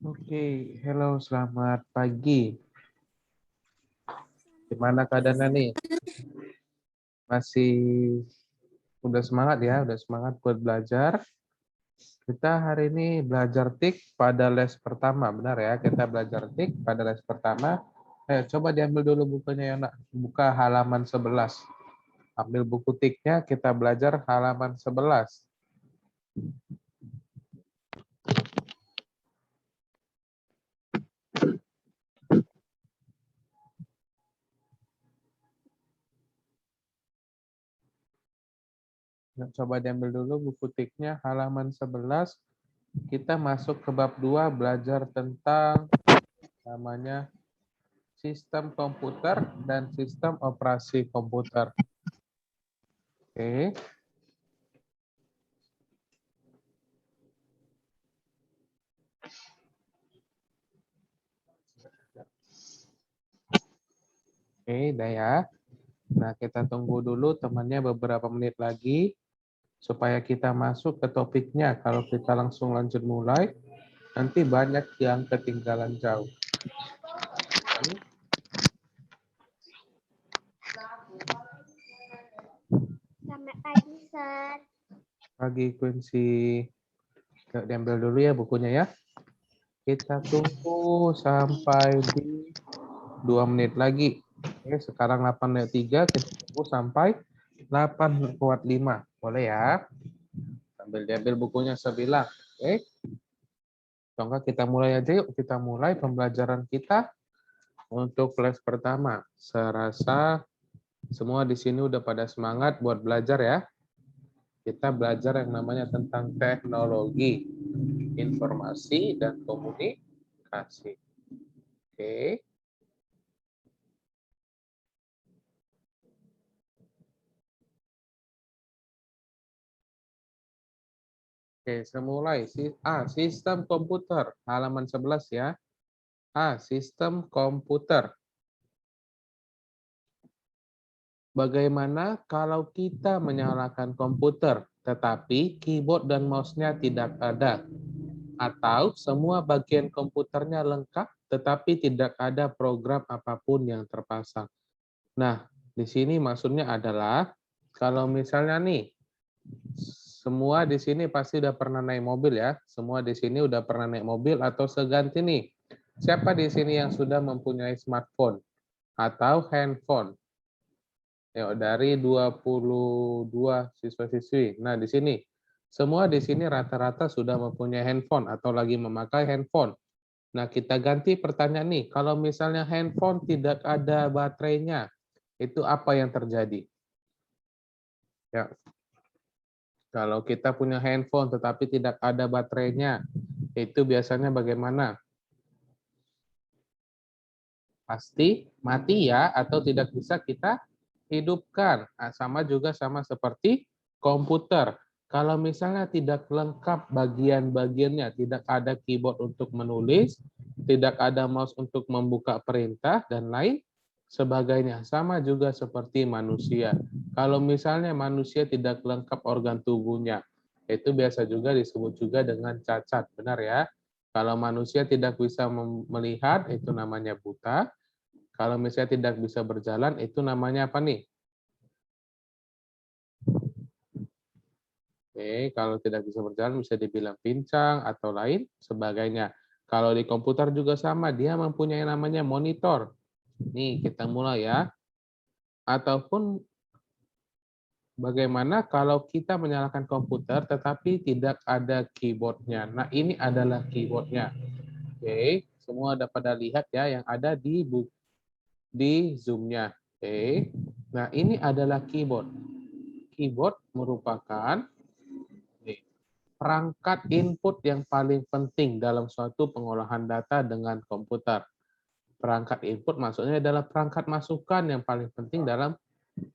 Oke, hello, selamat pagi. Gimana keadaannya nih? Masih udah semangat ya, udah semangat buat belajar. Kita hari ini belajar TIK pada les pertama, benar ya? Kita belajar TIK pada les pertama. Coba diambil dulu bukunya ya, nak. Buka halaman 11. Ambil buku TIK-nya, kita belajar halaman 11. Nah, coba diambil dulu buku TIK-nya, halaman 11. Kita masuk ke bab 2, belajar tentang namanya sistem komputer dan sistem operasi komputer. Oke. Oke, udah ya. Nah, kita tunggu dulu temannya beberapa menit lagi supaya kita masuk ke topiknya. Kalau kita langsung lanjut mulai, nanti banyak yang ketinggalan jauh. Selamat pagi, Sir. Pagi, Quincy. Diambil dulu ya bukunya ya. Kita tunggu sampai di 2 menit lagi. Oke, sekarang 8:03, kita tunggu sampai 8:45. Boleh ya? Sambil diambil bukunya sebilang. Oke. Contoh kita mulai aja yuk. Kita mulai pembelajaran kita untuk les pertama. Saya rasa semua di sini udah pada semangat buat belajar ya. Kita belajar yang namanya tentang teknologi, informasi, dan komunikasi. Oke. Oke, semulai. Sistem komputer. Halaman 11 ya. Sistem komputer. Bagaimana kalau kita menyalakan komputer, tetapi keyboard dan mouse-nya tidak ada? Atau semua bagian komputernya lengkap, tetapi tidak ada program apapun yang terpasang. Nah, di sini maksudnya adalah, kalau misalnya nih, semua di sini pasti udah pernah naik mobil ya. Semua di sini udah pernah naik mobil atau seganti nih. Siapa di sini yang sudah mempunyai smartphone atau handphone? Ya, dari 22 siswa-siswi. Nah, di sini semua di sini rata-rata sudah mempunyai handphone atau lagi memakai handphone. Nah, kita ganti pertanyaan nih. Kalau misalnya handphone tidak ada baterainya, itu apa yang terjadi? Ya. Kalau kita punya handphone tetapi tidak ada baterainya, itu biasanya bagaimana? Pasti mati ya, atau tidak bisa kita hidupkan. Nah, sama juga sama seperti komputer. Kalau misalnya tidak lengkap bagian-bagiannya, tidak ada keyboard untuk menulis, tidak ada mouse untuk membuka perintah, dan lain sebagainya. Sama juga seperti manusia. Kalau misalnya manusia tidak lengkap organ tubuhnya, itu biasa juga disebut juga dengan cacat. Benar ya? Kalau manusia tidak bisa melihat, itu namanya buta. Kalau misalnya tidak bisa berjalan, itu namanya apa nih? Oke, kalau tidak bisa berjalan bisa dibilang pincang atau lain sebagainya. Kalau di komputer juga sama, dia mempunyai namanya monitor. Nih, kita mulai ya. Ataupun bagaimana kalau kita menyalakan komputer tetapi tidak ada keyboardnya. Nah, ini adalah keyboardnya. Oke, semua ada pada lihat ya yang ada di Zoom-nya. Oke. Nah, ini adalah keyboard. Keyboard merupakan perangkat input yang paling penting dalam suatu pengolahan data dengan komputer. Perangkat input maksudnya adalah perangkat masukan yang paling penting dalam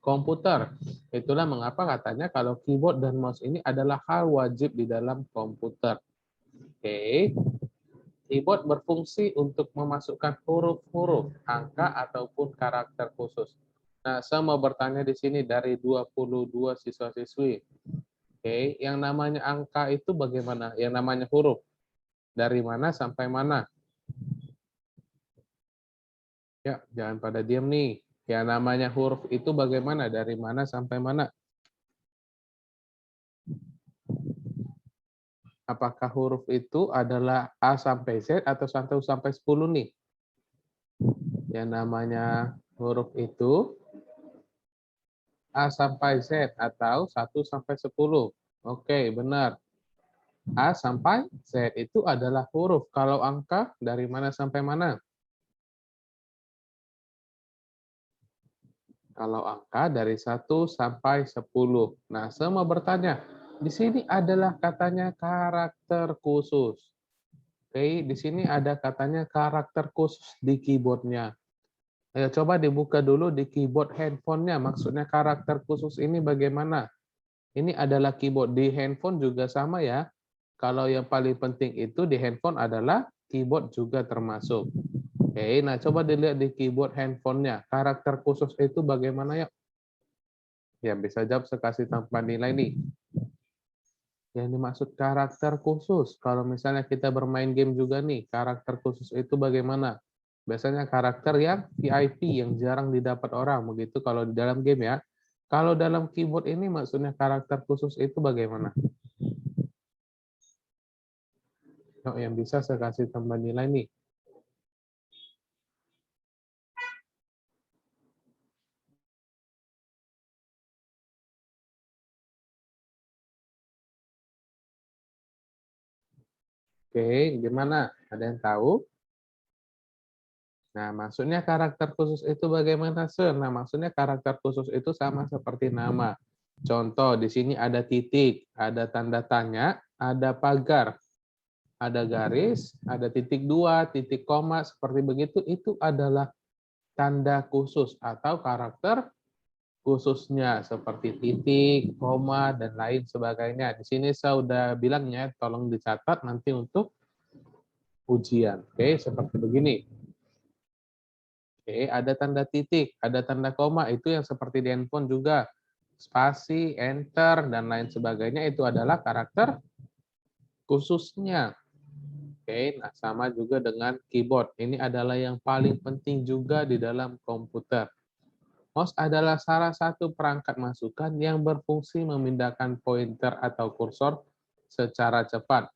komputer. Itulah mengapa katanya kalau keyboard dan mouse ini adalah hal wajib di dalam komputer. Oke. Keyboard berfungsi untuk memasukkan huruf-huruf, angka, ataupun karakter khusus. Nah, saya mau bertanya di sini dari 22 siswa-siswi. Oke, yang namanya angka itu bagaimana? Yang namanya huruf, dari mana sampai mana? Ya, jangan pada diam nih. Yang namanya huruf itu bagaimana? Dari mana sampai mana? Apakah huruf itu adalah A sampai Z atau 1 sampai 10 nih? Yang namanya huruf itu A sampai Z atau 1 sampai 10. Oke, benar. A sampai Z itu adalah huruf. Kalau angka dari mana sampai mana? Kalau angka dari 1 sampai 10. Nah, saya mau bertanya, di sini adalah katanya karakter khusus. Oke, di sini ada katanya karakter khusus di keyboardnya. Ayo coba dibuka dulu di keyboard handphonenya. Maksudnya karakter khusus ini bagaimana? Ini adalah keyboard di handphone juga sama ya. Kalau yang paling penting itu di handphone adalah keyboard juga termasuk. Oke, nah coba dilihat di keyboard handphonenya. Karakter khusus itu bagaimana ya? Ya bisa jawab saya kasih tambahan nilai nih. Yang dimaksud karakter khusus. Kalau misalnya kita bermain game juga nih, karakter khusus itu bagaimana? Biasanya karakter yang VIP yang jarang didapat orang begitu kalau di dalam game ya. Kalau dalam keyboard ini maksudnya karakter khusus itu bagaimana? Oh, yang bisa saya kasih tambah nilai nih. Oke, gimana? Ada yang tahu? Nah, maksudnya karakter khusus itu bagaimana, Sir? Nah, maksudnya karakter khusus itu sama seperti nama. Contoh, di sini ada titik, ada tanda tanya, ada pagar, ada garis, ada titik dua, titik koma, seperti begitu. Itu adalah tanda khusus atau karakter khususnya, seperti titik, koma, dan lain sebagainya. Di sini saya sudah bilangnya, tolong dicatat nanti untuk ujian. Oke, seperti begini. Oke, ada tanda titik, ada tanda koma, itu yang seperti di handphone juga. Spasi, enter, dan lain sebagainya itu adalah karakter khususnya. Oke, nah sama juga dengan keyboard. Ini adalah yang paling penting juga di dalam komputer. Mouse adalah salah satu perangkat masukan yang berfungsi memindahkan pointer atau kursor secara cepat.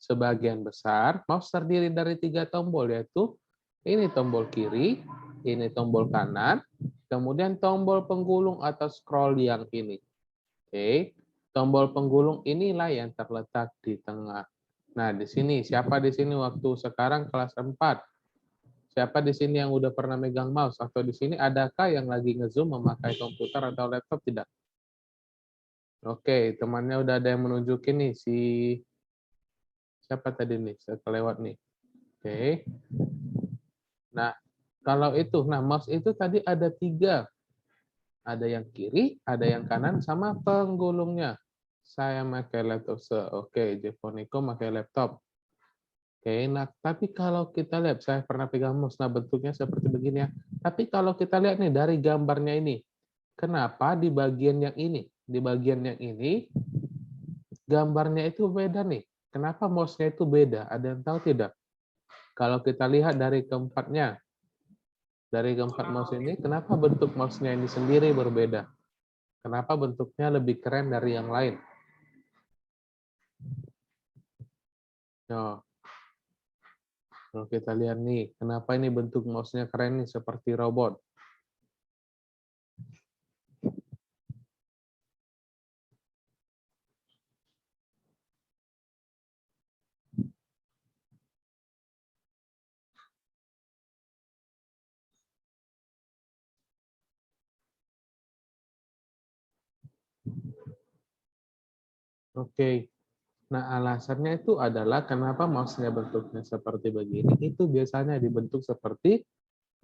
Sebagian besar, mouse terdiri dari 3 tombol, yaitu ini tombol kiri, ini tombol kanan, kemudian tombol penggulung atau scroll yang ini. Oke, tombol penggulung inilah yang terletak di tengah. Nah, di sini, siapa di sini waktu sekarang kelas 4? Siapa di sini yang udah pernah megang mouse? Atau di sini adakah yang lagi nge-zoom memakai komputer atau laptop? Tidak. Oke, temannya udah ada yang menunjukin nih, si siapa tadi nih? Saya kelewat nih. Oke. Nah, kalau itu, nah mouse itu tadi ada 3. Ada yang kiri, ada yang kanan, sama penggulungnya. Saya pakai laptop. Oke, Jevonico pakai laptop. Oke, nah tapi kalau kita lihat, saya pernah pegang mouse, nah bentuknya seperti begini ya. Tapi kalau kita lihat nih dari gambarnya ini, kenapa di bagian yang ini? Di bagian yang ini, gambarnya itu beda nih. Kenapa mouse-nya itu beda? Ada yang tahu tidak? Kalau kita lihat dari keempatnya, dari keempat mouse ini, kenapa bentuk mouse-nya ini sendiri berbeda? Kenapa bentuknya lebih keren dari yang lain? Oh, kalau kita lihat nih, kenapa ini bentuk mouse-nya keren nih seperti robot? Oke. Nah, alasannya itu adalah kenapa mouse-nya bentuknya seperti begini, itu biasanya dibentuk seperti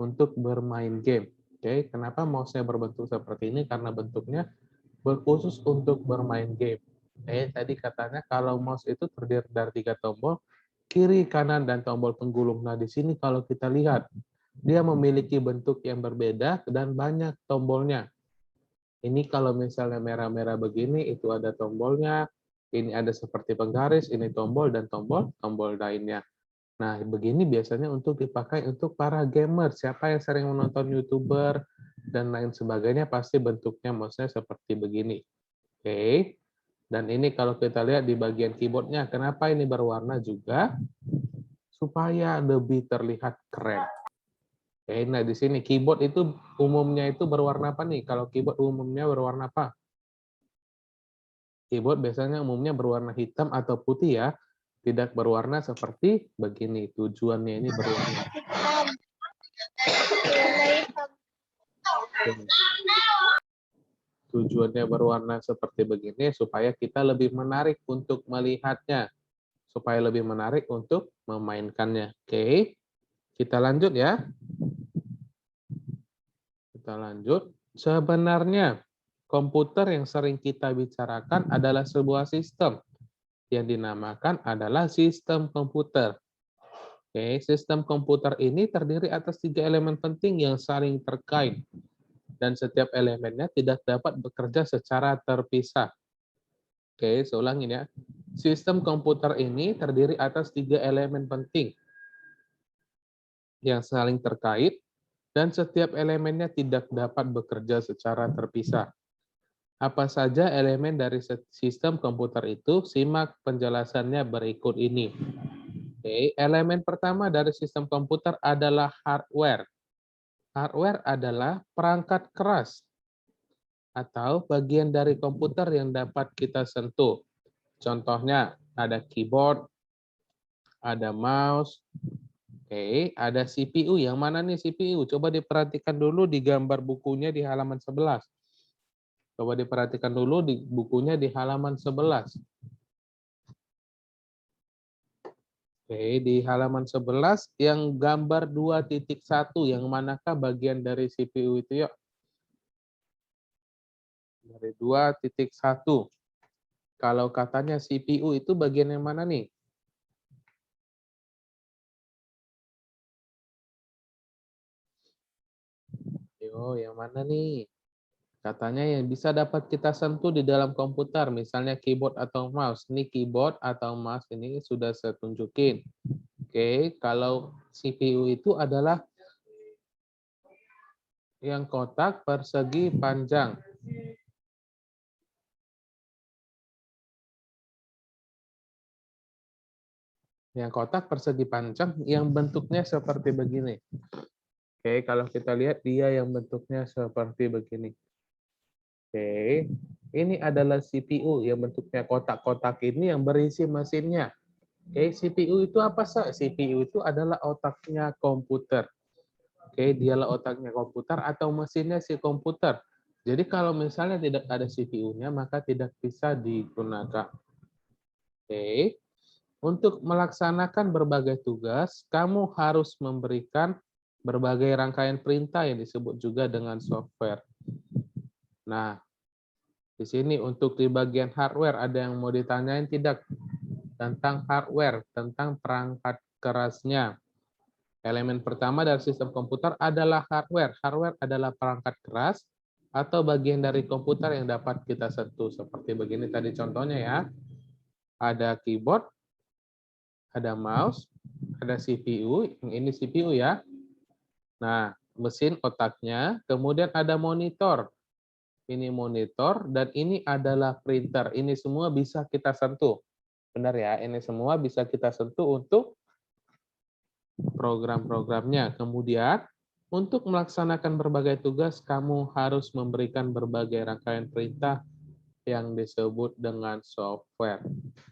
untuk bermain game. Oke, kenapa mouse-nya berbentuk seperti ini? Karena bentuknya berkhusus untuk bermain game. Tadi katanya kalau mouse itu terdiri dari 3 tombol, kiri, kanan, dan tombol penggulung. Nah, di sini kalau kita lihat, dia memiliki bentuk yang berbeda dan banyak tombolnya. Ini kalau misalnya merah-merah begini, itu ada tombolnya. Ini ada seperti penggaris, ini tombol, dan tombol lainnya. Nah, begini biasanya untuk dipakai untuk para gamer. Siapa yang sering menonton YouTuber dan lain sebagainya, pasti bentuknya mouse-nya seperti begini. Oke. Dan ini kalau kita lihat di bagian keyboard-nya, kenapa ini berwarna juga? Supaya lebih terlihat keren. Oke, nah di sini keyboard itu umumnya itu berwarna apa nih? Kalau keyboard umumnya berwarna apa? Keyboard biasanya umumnya berwarna hitam atau putih ya. Tidak berwarna seperti begini. Tujuannya ini berwarna. Hitam. Warna hitam. Tujuannya berwarna seperti begini supaya kita lebih menarik untuk melihatnya. Supaya lebih menarik untuk memainkannya. Oke, kita lanjut ya. Kita lanjut. Sebenarnya komputer yang sering kita bicarakan adalah sebuah sistem yang dinamakan adalah sistem komputer. Oke, sistem komputer ini terdiri atas 3 elemen penting yang saling terkait dan setiap elemennya tidak dapat bekerja secara terpisah. Oke, saya ulangin ya. Sistem komputer ini terdiri atas 3 elemen penting yang saling terkait dan setiap elemennya tidak dapat bekerja secara terpisah. Apa saja elemen dari sistem komputer itu? Simak penjelasannya berikut ini. Oke, elemen pertama dari sistem komputer adalah hardware. Hardware adalah perangkat keras atau bagian dari komputer yang dapat kita sentuh. Contohnya ada keyboard, ada mouse, oke, ada CPU. Yang mana nih CPU? Coba diperhatikan dulu di gambar bukunya di halaman 11. Coba diperhatikan dulu di bukunya di halaman 11. Oke, di halaman 11 yang gambar 2.1, yang manakah bagian dari CPU itu yuk? Dari 2.1. Kalau katanya CPU itu bagian yang mana nih? Yo, yang mana nih? Katanya yang bisa dapat kita sentuh di dalam komputer, misalnya keyboard atau mouse. Ini keyboard atau mouse ini sudah saya tunjukin. Oke, kalau CPU itu adalah yang kotak persegi panjang. Yang kotak persegi panjang yang bentuknya seperti begini. Oke, kalau kita lihat dia yang bentuknya seperti begini. Oke, ini adalah CPU yang bentuknya kotak-kotak ini yang berisi mesinnya. Oke, CPU itu apa sih? CPU itu adalah otaknya komputer. Oke, dialah otaknya komputer atau mesinnya si komputer. Jadi kalau misalnya tidak ada CPU-nya, maka tidak bisa digunakan. Oke, untuk melaksanakan berbagai tugas, kamu harus memberikan berbagai rangkaian perintah yang disebut juga dengan software. Nah, di sini untuk di bagian hardware ada yang mau ditanyain tidak? Tentang hardware, tentang perangkat kerasnya. Elemen pertama dari sistem komputer adalah hardware. Hardware adalah perangkat keras atau bagian dari komputer yang dapat kita sentuh. Seperti begini tadi contohnya ya. Ada keyboard, ada mouse, ada CPU. Ini CPU ya. Nah, mesin otaknya. Kemudian ada monitor. Ini monitor dan ini adalah printer. Ini semua bisa kita sentuh. Benar ya, ini semua bisa kita sentuh untuk program-programnya. Kemudian, untuk melaksanakan berbagai tugas, kamu harus memberikan berbagai rangkaian perintah yang disebut dengan software.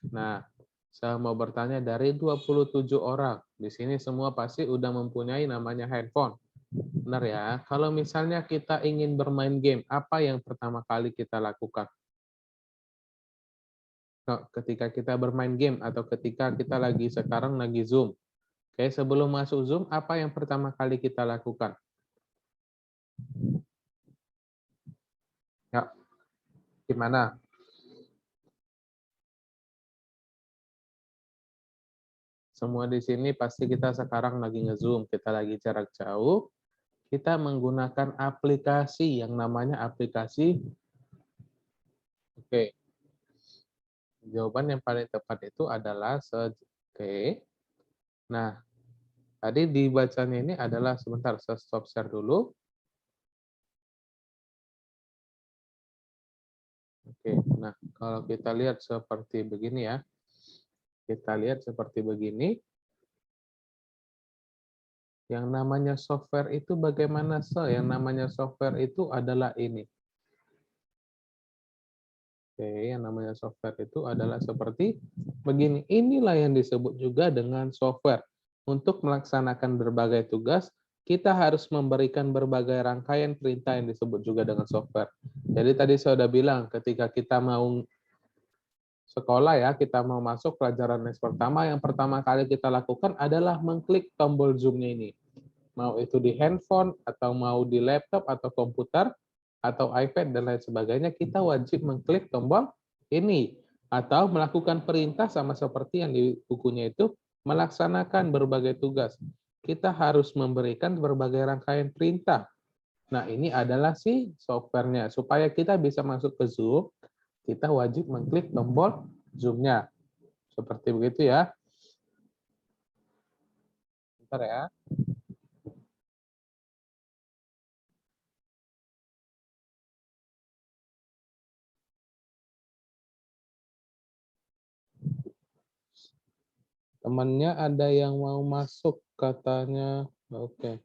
Nah, saya mau bertanya dari 27 orang, di sini semua pasti udah mempunyai namanya handphone. Benar ya? Kalau misalnya kita ingin bermain game, apa yang pertama kali kita lakukan? Ketika kita bermain game atau ketika kita sekarang lagi Zoom. Oke, sebelum masuk Zoom, apa yang pertama kali kita lakukan? Ya, gimana? Semua di sini pasti kita sekarang lagi nge-Zoom, kita lagi jarak jauh, kita menggunakan aplikasi yang namanya aplikasi, oke, jawaban yang paling tepat itu adalah oke. Nah, tadi dibacanya ini adalah, sebentar, saya stop share dulu. Oke, nah kalau kita lihat seperti begini ya, kita lihat seperti begini, yang namanya software itu bagaimana? Yang namanya software itu adalah ini. Oke, yang namanya software itu adalah seperti begini. Inilah yang disebut juga dengan software. Untuk melaksanakan berbagai tugas, kita harus memberikan berbagai rangkaian perintah yang disebut juga dengan software. Jadi tadi saya sudah bilang, ketika kita mau sekolah ya, kita mau masuk pelajaran les pertama, yang pertama kali kita lakukan adalah mengklik tombol Zoom-nya ini. Mau itu di handphone, atau mau di laptop, atau komputer, atau iPad, dan lain sebagainya, kita wajib mengklik tombol ini. Atau melakukan perintah sama seperti yang di bukunya itu, melaksanakan berbagai tugas. Kita harus memberikan berbagai rangkaian perintah. Nah, ini adalah si software-nya. Supaya kita bisa masuk ke Zoom, kita wajib mengklik tombol Zoom-nya. Seperti begitu ya. Bentar ya. Temannya ada yang mau masuk katanya. Oke.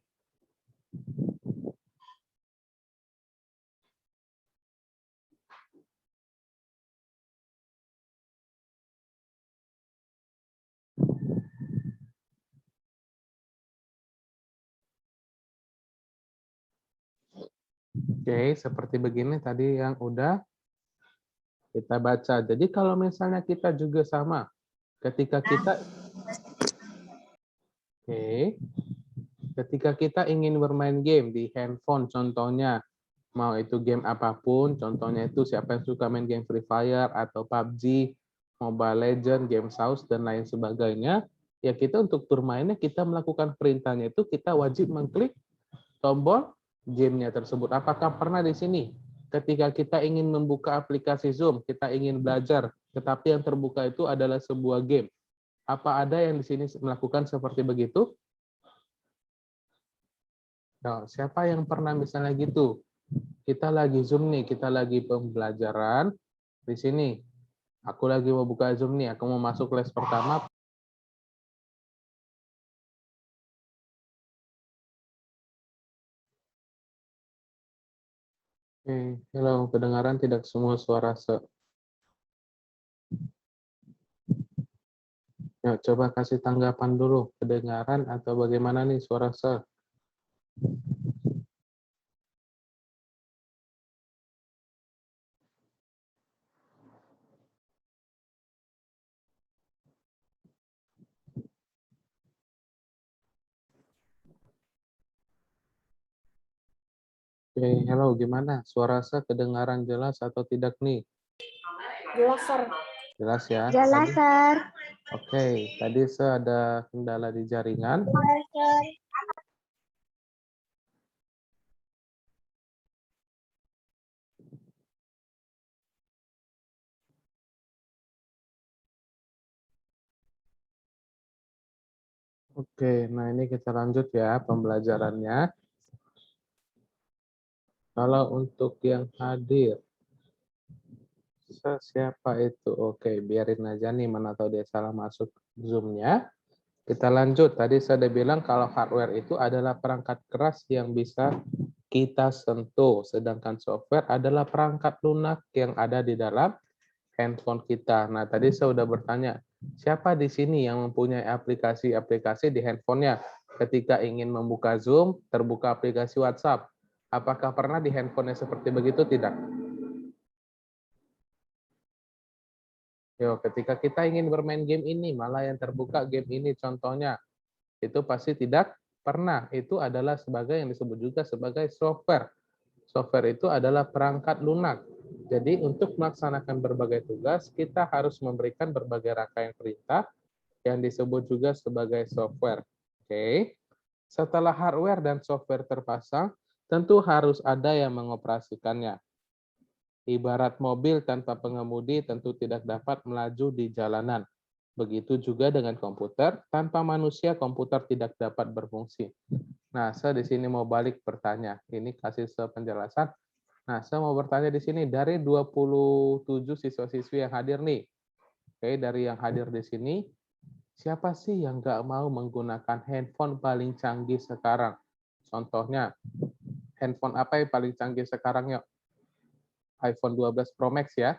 Oke, seperti begini tadi yang udah kita baca. Jadi kalau misalnya kita juga sama, ketika kita oke, ketika kita ingin bermain game di handphone contohnya, mau itu game apapun, contohnya itu siapa yang suka main game Free Fire atau PUBG, Mobile Legends, game Saus dan lain sebagainya, ya kita untuk bermainnya kita melakukan perintahnya itu kita wajib mengklik tombol gamenya tersebut. Apakah pernah di sini ketika kita ingin membuka aplikasi Zoom, kita ingin belajar, tetapi yang terbuka itu adalah sebuah game. Apa ada yang di sini melakukan seperti begitu? Nah, siapa yang pernah misalnya gitu? Kita lagi Zoom nih, kita lagi pembelajaran di sini. Aku lagi mau buka Zoom nih, aku mau masuk les pertama. Halo, kedengaran tidak semua suara Ya, coba kasih tanggapan dulu, kedengaran atau bagaimana nih suara Halo, gimana? Suara kedengaran jelas atau tidak nih? Jelas, Sir. Jelas ya? Jelas, Tadi, Sir. oke, tadi ada kendala di jaringan. Jelas, Sir. Oke, nah ini kita lanjut ya pembelajarannya. Kalau untuk yang hadir, siapa itu? Oke, biarin aja nih, mana tahu dia salah masuk Zoom-nya. Kita lanjut. Tadi saya udah bilang kalau hardware itu adalah perangkat keras yang bisa kita sentuh, sedangkan software adalah perangkat lunak yang ada di dalam handphone kita. Nah, tadi saya sudah bertanya, siapa di sini yang mempunyai aplikasi-aplikasi di handphonenya? Ketika ingin membuka Zoom, terbuka aplikasi WhatsApp. Apakah pernah di handphonenya seperti begitu? Tidak. Yo, ketika kita ingin bermain game ini, malah yang terbuka game ini contohnya, itu pasti tidak Pernah, itu adalah sebagai yang disebut juga sebagai software. Software itu adalah perangkat lunak. Jadi untuk melaksanakan berbagai tugas, kita harus memberikan berbagai rangkaian perintah yang disebut juga sebagai software. Oke. Setelah hardware dan software terpasang, tentu harus ada yang mengoperasikannya. Ibarat mobil tanpa pengemudi tentu tidak dapat melaju di jalanan. Begitu juga dengan komputer, tanpa manusia komputer tidak dapat berfungsi. Nah, saya di sini mau balik bertanya. Ini kasih penjelasan. Nah, saya mau bertanya di sini dari 27 siswa-siswi yang hadir nih. Oke, dari yang hadir di sini, siapa sih yang nggak mau menggunakan handphone paling canggih sekarang? Contohnya, handphone apa yang paling canggih sekarang yuk? iPhone 12 Pro Max ya.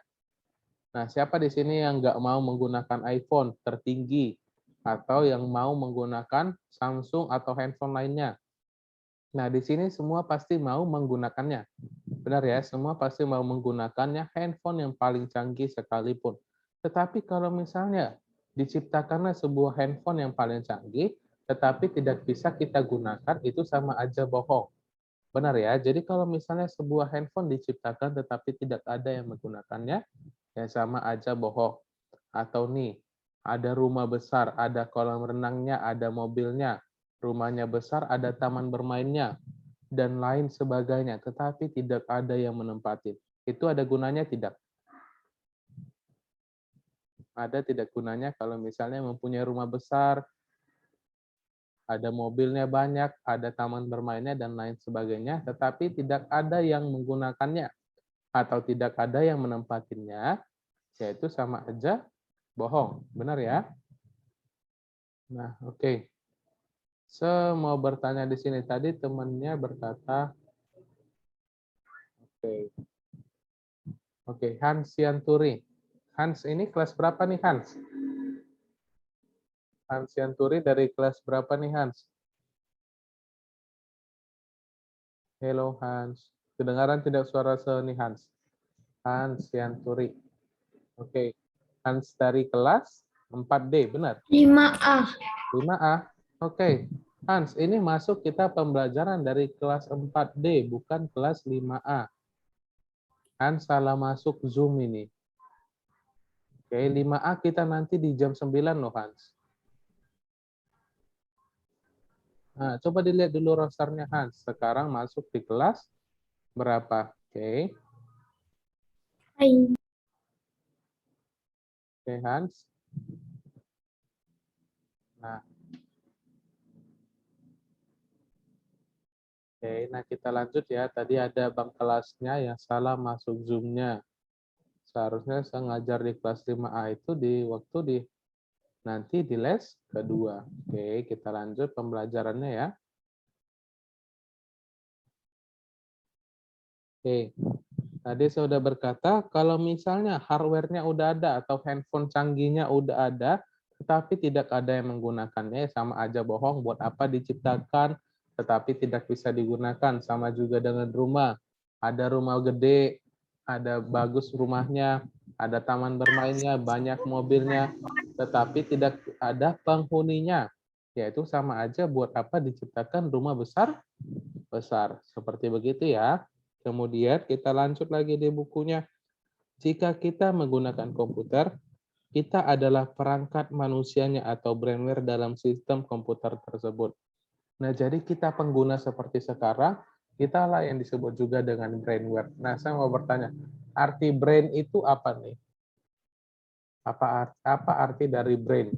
Nah, siapa di sini yang nggak mau menggunakan iPhone tertinggi? Atau yang mau menggunakan Samsung atau handphone lainnya? Nah, di sini semua pasti mau menggunakannya. Benar ya, semua pasti mau menggunakannya handphone yang paling canggih sekalipun. Tetapi kalau misalnya diciptakanlah sebuah handphone yang paling canggih, tetapi tidak bisa kita gunakan, itu sama aja bohong. Benar ya, jadi kalau misalnya sebuah handphone diciptakan tetapi tidak ada yang menggunakannya, ya sama aja bohong. Atau nih, ada rumah besar, ada kolam renangnya, ada mobilnya, rumahnya besar, ada taman bermainnya, dan lain sebagainya, tetapi tidak ada yang menempatin. Itu ada gunanya tidak? Ada tidak gunanya kalau misalnya mempunyai rumah besar, ada mobilnya banyak, ada taman bermainnya, dan lain sebagainya, tetapi tidak ada yang menggunakannya, atau tidak ada yang menempatinya, yaitu sama aja bohong. Benar ya? Nah, oke. Saya mau bertanya di sini. Tadi temannya berkata, oke, Hans Yanturi. Hans ini kelas berapa nih, Hans? Hans Yanturi dari kelas berapa nih, Hans? Hello, Hans. Kedengaran tidak suara saya nih, Hans? Hans Yanturi. Oke. Hans dari kelas 4D, benar? 5A. 5A. Oke. Hans, ini masuk kita pembelajaran dari kelas 4D, bukan kelas 5A. Hans salah masuk Zoom ini. Oke, 5A kita nanti di jam 9 loh, Hans. Nah, coba dilihat dulu rosternya, Hans. Sekarang masuk di kelas berapa? Oke. Oke, Hans. Nah, oke, nah kita lanjut ya. Tadi ada bang kelasnya yang salah masuk Zoom-nya. Seharusnya saya ngajar di kelas 5A itu di waktu di nanti di les kedua. Oke, kita lanjut pembelajarannya ya. Oke, tadi saya sudah berkata kalau misalnya hardware-nya udah ada atau handphone canggihnya udah ada, tetapi tidak ada yang menggunakannya, sama aja bohong. Buat apa diciptakan, tetapi tidak bisa digunakan. Sama juga dengan rumah. Ada rumah gede, ada bagus rumahnya, ada taman bermainnya, banyak mobilnya, tetapi tidak ada penghuninya. Yaitu sama aja buat apa diciptakan rumah besar? Besar. Seperti begitu ya. Kemudian kita lanjut lagi di bukunya. Jika kita menggunakan komputer, kita adalah perangkat manusianya atau brainware dalam sistem komputer tersebut. Nah, jadi kita pengguna seperti sekarang, kita lah yang disebut juga dengan brainware. Nah, saya mau bertanya, arti brain itu apa nih? Apa arti dari brain?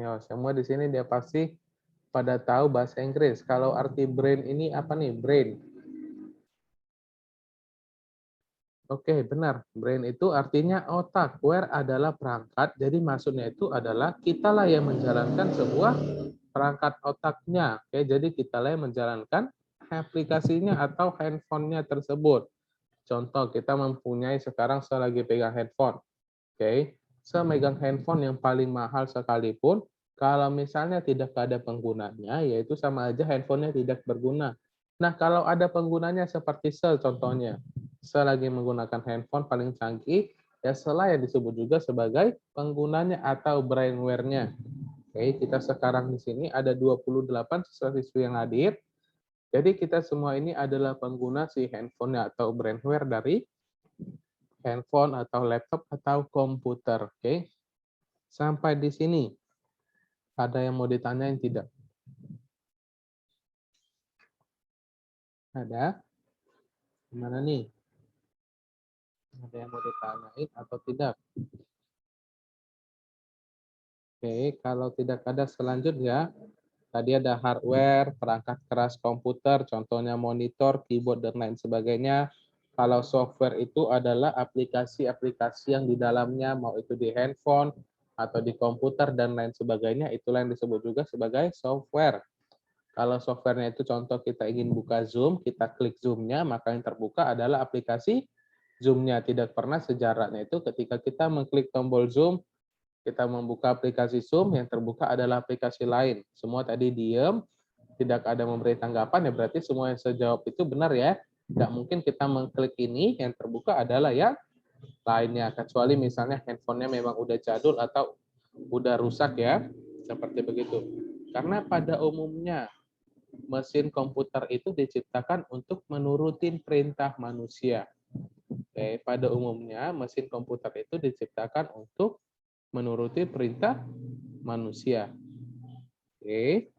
Ya, semua di sini dia pasti pada tahu bahasa Inggris. Kalau arti brain ini apa nih? Brain. Oke, benar. Brain itu artinya otak. Where adalah perangkat. Jadi maksudnya itu adalah kitalah yang menjalankan sebuah perangkat otaknya. Oke, jadi kitalah yang menjalankan aplikasinya atau handphonenya tersebut. Contoh, kita mempunyai sekarang saya lagi pegang handphone. Oke, saya megang handphone yang paling mahal sekalipun, kalau misalnya tidak ada penggunanya, yaitu sama aja handphonenya tidak berguna. Nah, kalau ada penggunanya seperti sel contohnya, saya lagi menggunakan handphone paling canggih, ya setelah yang disebut juga sebagai penggunanya atau brainware-nya. Oke, kita sekarang di sini ada 28 siswa-siswi yang hadir. Jadi kita semua ini adalah pengguna si handphone atau brainware dari handphone atau laptop atau komputer. Oke. Sampai di sini ada yang mau ditanyain tidak? Ada? Gimana nih? Ada yang mau ditanyain atau tidak? Oke, kalau tidak ada selanjutnya, tadi ada hardware, perangkat keras komputer, contohnya monitor, keyboard, dan lain sebagainya. Kalau software itu adalah aplikasi-aplikasi yang di dalamnya, mau itu di handphone, atau di komputer, dan lain sebagainya, itulah yang disebut juga sebagai software. Kalau softwarenya itu contoh kita ingin buka Zoom, kita klik Zoom-nya, maka yang terbuka adalah aplikasi Zoom-nya. Tidak pernah sejarahnya itu ketika kita mengklik tombol Zoom, kita membuka aplikasi Zoom, yang terbuka adalah aplikasi lain. Semua tadi diam, tidak ada memberi tanggapan, ya berarti semua yang saya jawab itu benar ya. Tidak mungkin kita mengklik ini, yang terbuka adalah yang lainnya. Kecuali misalnya handphonenya memang udah jadul atau udah rusak ya, seperti begitu. Karena pada umumnya, mesin komputer itu diciptakan untuk menurutin perintah manusia. Oke, pada umumnya, mesin komputer itu diciptakan untuk menuruti perintah manusia. Oke.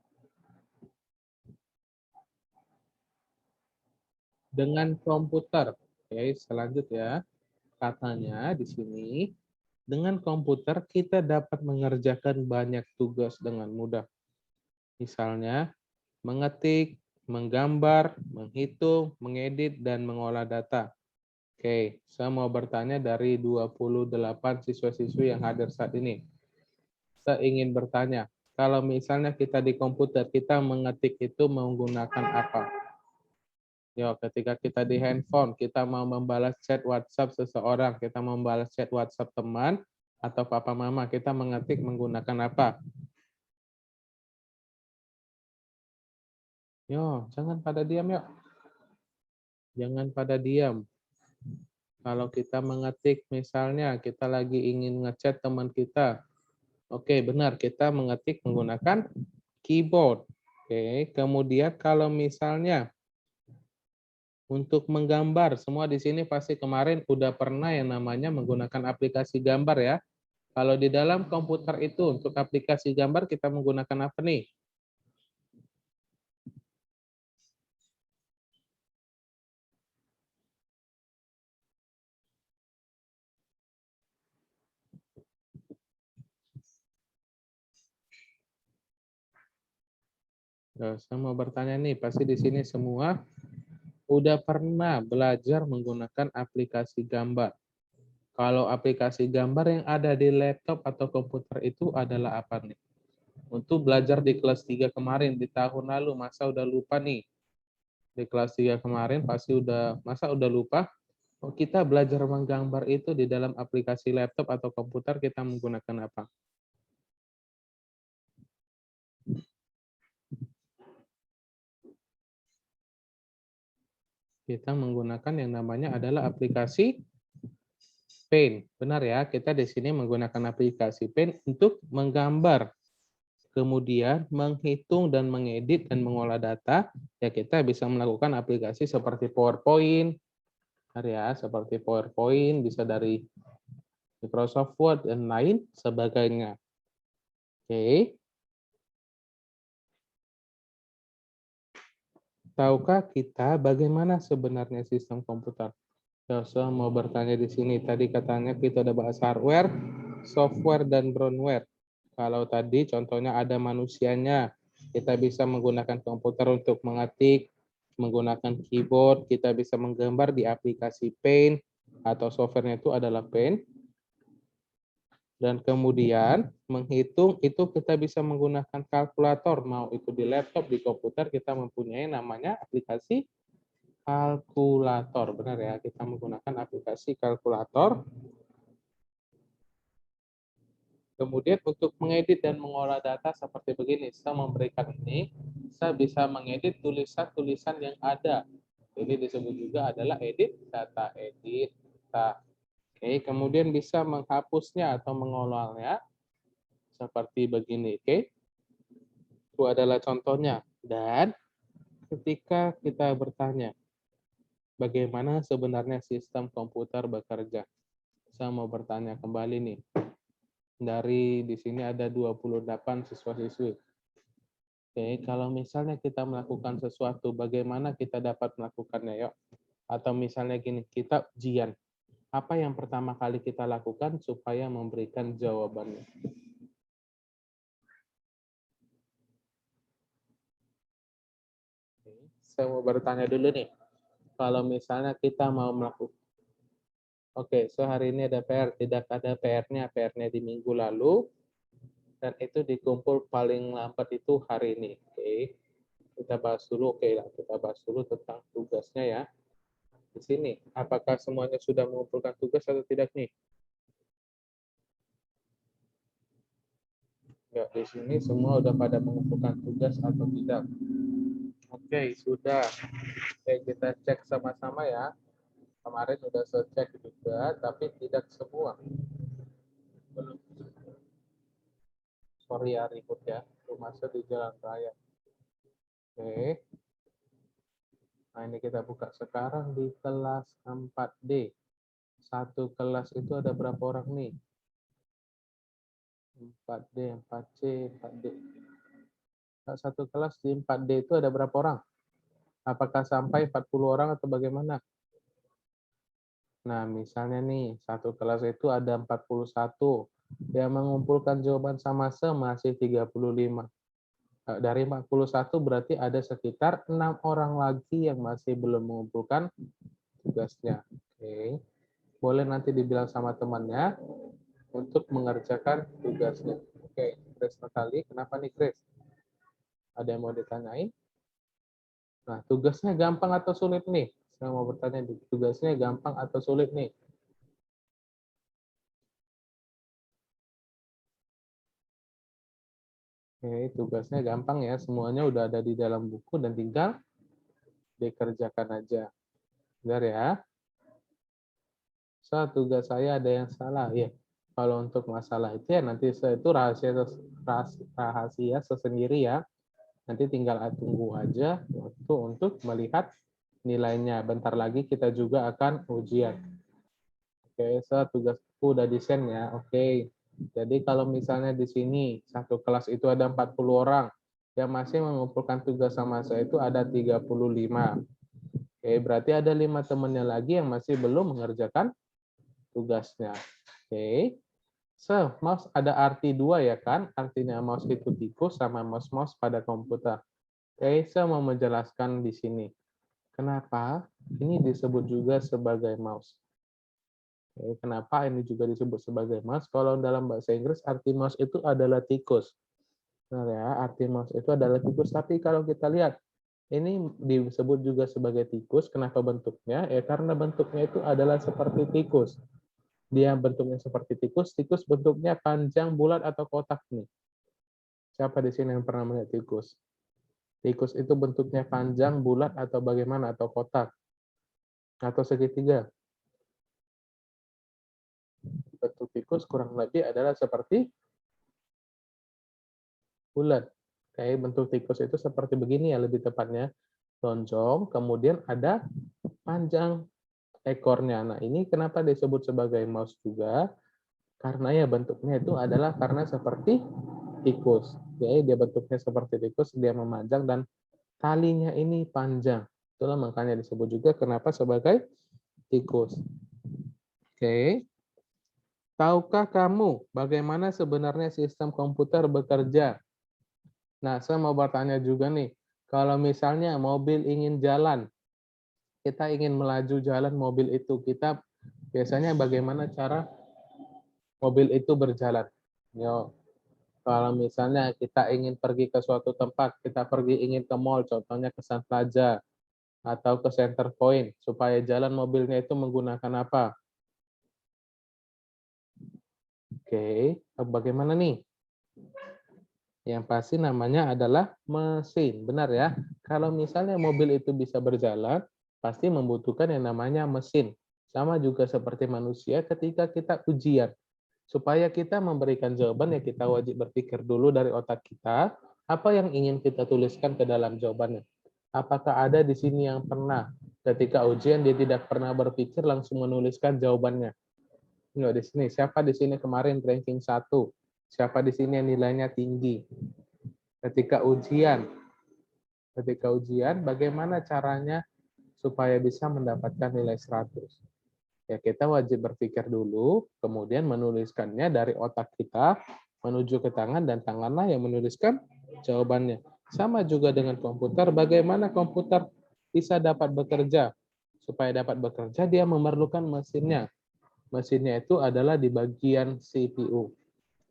Dengan komputer. Oke, selanjutnya katanya di sini dengan komputer kita dapat mengerjakan banyak tugas dengan mudah. Misalnya mengetik, menggambar, menghitung, mengedit dan mengolah data. Oke, saya mau bertanya dari 28 siswa-siswi yang hadir saat ini. Saya ingin bertanya, kalau misalnya kita di komputer, kita mengetik itu menggunakan apa? Yo, ketika kita di handphone, kita mau membalas chat WhatsApp seseorang, kita mau membalas chat WhatsApp teman, atau papa mama, kita mengetik menggunakan apa? Yo, jangan pada diam yuk. Jangan pada diam. Kalau kita mengetik, misalnya kita lagi ingin ngechat teman kita, oke, benar, kita mengetik menggunakan keyboard. Oke, kemudian kalau misalnya untuk menggambar, semua di sini pasti kemarin udah pernah yang namanya menggunakan aplikasi gambar ya. Kalau di dalam komputer itu untuk aplikasi gambar kita menggunakan apa nih? Nah, saya mau bertanya nih, pasti di sini semua udah pernah belajar menggunakan aplikasi gambar. Kalau aplikasi gambar yang ada di laptop atau komputer itu adalah apa nih? Untuk belajar di kelas 3 kemarin, di tahun lalu, masa udah lupa nih? Di kelas 3 kemarin pasti masa udah lupa? Oh, kita belajar menggambar itu di dalam aplikasi laptop atau komputer kita menggunakan apa? Kita menggunakan yang namanya adalah aplikasi Paint. Benar ya, kita di sini menggunakan aplikasi Paint untuk menggambar. Kemudian menghitung dan mengedit dan mengolah data, ya kita bisa melakukan aplikasi seperti PowerPoint, ya, seperti PowerPoint, bisa dari Microsoft Word dan lain sebagainya. Oke. Tahukah kita bagaimana sebenarnya sistem komputer? Saya mau bertanya di sini. Tadi katanya kita ada bahas hardware, software, dan firmware. Kalau tadi contohnya ada manusianya, kita bisa menggunakan komputer untuk mengetik, menggunakan keyboard, kita bisa menggambar di aplikasi Paint, atau softwarenya itu adalah Paint. Dan kemudian menghitung itu kita bisa menggunakan kalkulator, mau itu di laptop, di komputer, kita mempunyai namanya aplikasi kalkulator. Benar ya, kita menggunakan aplikasi kalkulator. Kemudian untuk mengedit dan mengolah data seperti begini, saya memberikan ini, saya bisa mengedit tulisan-tulisan yang ada. Ini disebut juga adalah edit data, edit data. Oke, kemudian bisa menghapusnya atau mengolahnya seperti begini. Oke, itu adalah contohnya. Dan ketika kita bertanya, bagaimana sebenarnya sistem komputer bekerja? Saya mau bertanya kembali nih. Dari di sini ada 28 siswa-siswi. Oke, kalau misalnya kita melakukan sesuatu, bagaimana kita dapat melakukannya? Yuk. Atau misalnya gini, kita ujian. Apa yang pertama kali kita lakukan supaya memberikan jawabannya? Oke, saya mau bertanya dulu nih. Kalau misalnya kita mau melakukan, oke, so hari ini ada PR, tidak ada PR-nya, PR-nya di minggu lalu, dan itu dikumpul paling lambat itu hari ini. Oke, kita bahas dulu, oke lah, kita bahas dulu tentang tugasnya ya. Di sini, apakah semuanya sudah mengumpulkan tugas atau tidak nih? Ya, di sini semua udah pada mengumpulkan tugas atau tidak? Oke, sudah. Oke, kita cek sama-sama ya. Kemarin udah saya cek juga, tapi tidak semua. Sorry ya, ribut ya. Rumah saya di jalan raya. Oke. Nah, ini kita buka sekarang di kelas 4D. Satu kelas itu ada berapa orang nih? 4D, 4C, 4D. Satu kelas di 4D itu ada berapa orang? Apakah sampai 40 orang atau bagaimana? Nah, misalnya nih, satu kelas itu ada 41. Yang mengumpulkan jawaban sama masih 35. Dari 41 berarti ada sekitar 6 orang lagi yang masih belum mengumpulkan tugasnya. Oke. Boleh nanti dibilang sama temannya untuk mengerjakan tugasnya. Oke, Grace Natali, kenapa nih Grace? Ada yang mau ditanyain? Nah, tugasnya gampang atau sulit nih? Saya mau bertanya, tugasnya gampang atau sulit nih? Oke, tugasnya gampang ya, semuanya udah ada di dalam buku dan tinggal dikerjakan aja. Benar ya? So, tugas saya ada yang salah. Ya, kalau untuk masalah itu ya nanti saya itu rahasia sesendiri ya. Nanti tinggal tunggu aja waktu untuk melihat nilainya. Bentar lagi kita juga akan ujian. Oke, so tugasku udah desain ya. Oke. Jadi kalau misalnya di sini satu kelas itu ada 40 orang, yang masih mengumpulkan tugas sama saya itu ada 35. Oke, berarti ada 5 temannya lagi yang masih belum mengerjakan tugasnya. Oke. So, mouse ada arti dua ya kan? Artinya mouse itu tikus sama mouse-mouse pada komputer. Oke, saya mau menjelaskan di sini. Kenapa ini disebut juga sebagai mouse? Oke, kenapa ini juga disebut sebagai mouse? Kalau dalam bahasa Inggris, arti mouse itu adalah tikus. Nah ya, arti mouse itu adalah tikus. Tapi kalau kita lihat, ini disebut juga sebagai tikus. Kenapa bentuknya? Ya karena bentuknya itu adalah seperti tikus. Dia bentuknya seperti tikus. Tikus bentuknya panjang, bulat, atau kotak nih. Siapa di sini yang pernah melihat tikus? Tikus itu bentuknya panjang, bulat, atau bagaimana? Atau kotak? Atau segitiga? Bentuk tikus kurang lebih adalah seperti bulat. Kayak bentuk tikus itu seperti begini ya lebih tepatnya. Lonjong, kemudian ada panjang ekornya. Nah, ini kenapa disebut sebagai mouse juga? Karena ya bentuknya itu adalah karena seperti tikus. Jadi dia bentuknya seperti tikus, dia memanjang dan talinya ini panjang. Itulah makanya disebut juga kenapa sebagai tikus. Oke. Tahukah kamu bagaimana sebenarnya sistem komputer bekerja? Nah, saya mau bertanya juga nih, kalau misalnya mobil ingin jalan, kita ingin melaju jalan mobil itu, kita biasanya bagaimana cara mobil itu berjalan? Yo, kalau misalnya kita ingin pergi ke suatu tempat, kita ingin ke mall, contohnya ke Sun Plaza atau ke Center Point, supaya jalan mobilnya itu menggunakan apa? Oke, bagaimana nih? Yang pasti namanya adalah mesin, benar ya? Kalau misalnya mobil itu bisa berjalan, pasti membutuhkan yang namanya mesin. Sama juga seperti manusia ketika kita ujian. Supaya kita memberikan jawaban, ya kita wajib berpikir dulu dari otak kita, apa yang ingin kita tuliskan ke dalam jawabannya. Apakah ada di sini yang pernah ketika ujian dia tidak pernah berpikir langsung menuliskan jawabannya? Nggak di sini. Siapa di sini kemarin ranking 1? Siapa di sini yang nilainya tinggi? Ketika ujian, bagaimana caranya supaya bisa mendapatkan nilai 100? Ya, kita wajib berpikir dulu, kemudian menuliskannya dari otak kita menuju ke tangan, dan tanganlah yang menuliskan jawabannya. Sama juga dengan komputer, bagaimana komputer bisa dapat bekerja? Supaya dapat bekerja, dia memerlukan mesinnya. Mesinnya itu adalah di bagian CPU.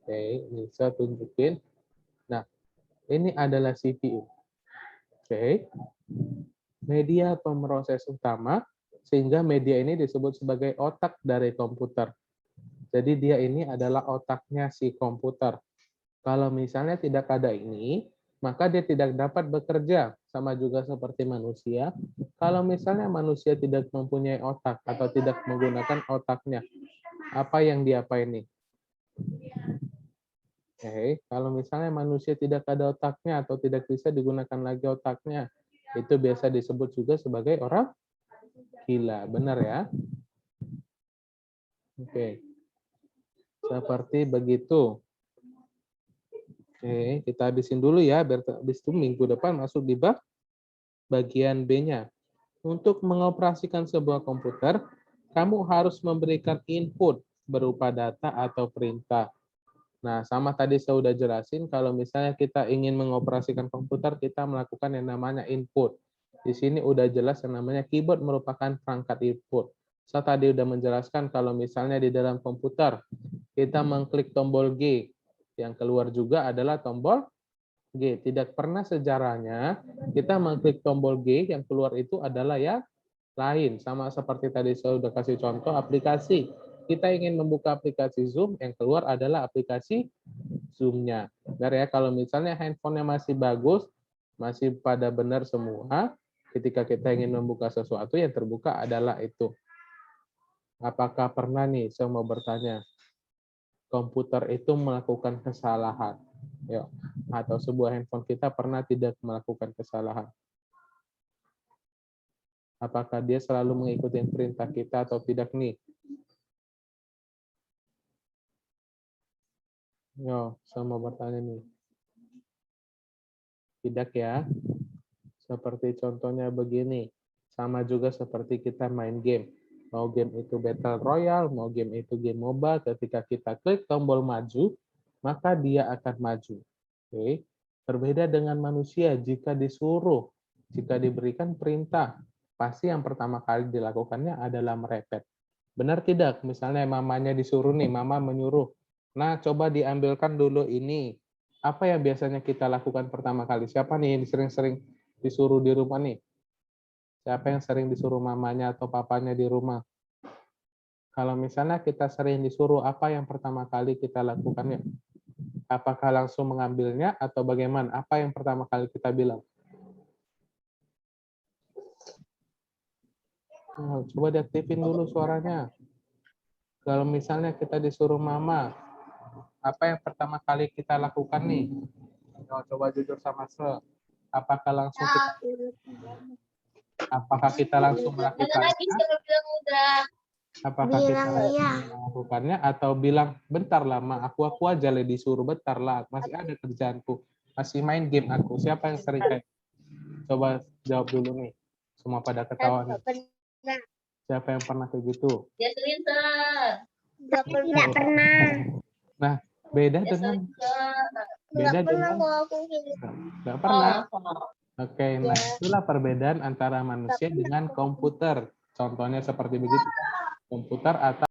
Oke, ini saya tunjukin. Nah, ini adalah CPU. Oke, media pemroses utama, sehingga media ini disebut sebagai otak dari komputer. Jadi dia ini adalah otaknya si komputer. Kalau misalnya tidak ada ini, maka dia tidak dapat bekerja. Sama juga seperti manusia. Kalau misalnya manusia tidak mempunyai otak atau tidak menggunakan otaknya, apa yang diapain nih? Oke, kalau misalnya manusia tidak ada otaknya atau tidak bisa digunakan lagi otaknya, itu biasa disebut juga sebagai orang gila. Benar ya? Oke. Seperti begitu. Oke, kita habisin dulu ya, biar habis itu minggu depan masuk di bagian B-nya. Untuk mengoperasikan sebuah komputer, kamu harus memberikan input berupa data atau perintah. Nah, sama tadi saya sudah jelasin, kalau misalnya kita ingin mengoperasikan komputer, kita melakukan yang namanya input. Di sini udah jelas yang namanya keyboard merupakan perangkat input. Saya tadi udah menjelaskan kalau misalnya di dalam komputer, kita mengklik tombol G, yang keluar juga adalah tombol G. Tidak pernah sejarahnya kita mengklik tombol G, yang keluar itu adalah yang lain. Sama seperti tadi saya sudah kasih contoh aplikasi. Kita ingin membuka aplikasi Zoom, yang keluar adalah aplikasi Zoom-nya. Benar ya, kalau misalnya handphonenya masih bagus, masih pada benar semua, ketika kita ingin membuka sesuatu, yang terbuka adalah itu. Apakah pernah nih, saya mau bertanya, komputer itu melakukan kesalahan? Yuk. Atau sebuah handphone kita pernah tidak melakukan kesalahan? Apakah dia selalu mengikuti perintah kita atau tidak nih? Yo, saya mau bertanya nih. Tidak ya. Seperti contohnya begini. Sama juga seperti kita main game. Mau game itu Battle Royale, mau game itu game MOBA, ketika kita klik tombol maju, maka dia akan maju. Oke. Berbeda dengan manusia, jika disuruh, jika diberikan perintah, pasti yang pertama kali dilakukannya adalah merepet. Benar tidak? Misalnya mamanya disuruh nih, mama menyuruh, nah, coba diambilkan dulu ini. Apa yang biasanya kita lakukan pertama kali? Siapa nih yang sering-sering disuruh di rumah nih? Siapa yang sering disuruh mamanya atau papanya di rumah? Kalau misalnya kita sering disuruh, apa yang pertama kali kita lakukan ya? Apakah langsung mengambilnya atau bagaimana? Apa yang pertama kali kita bilang? Nah, coba diaktifin dulu suaranya. Kalau misalnya kita disuruh mama, apa yang pertama kali kita lakukan nih? Coba jujur sama saya. Apakah langsung kita langsung melakukannya? Apakah kita langsung melakukannya atau bilang bentar lah ma, aku aja lah disuruh, bentar lah, masih ada kerjaanku, masih main game aku. Siapa yang sering kayak? Coba jawab dulu nih. Semua pada ketawa nih. Siapa yang pernah kayak gitu? Nggak pernah. Nah, beda dengan nggak pernah. Oke, nah itulah perbedaan antara manusia dengan komputer. Contohnya seperti begitu. Komputer atau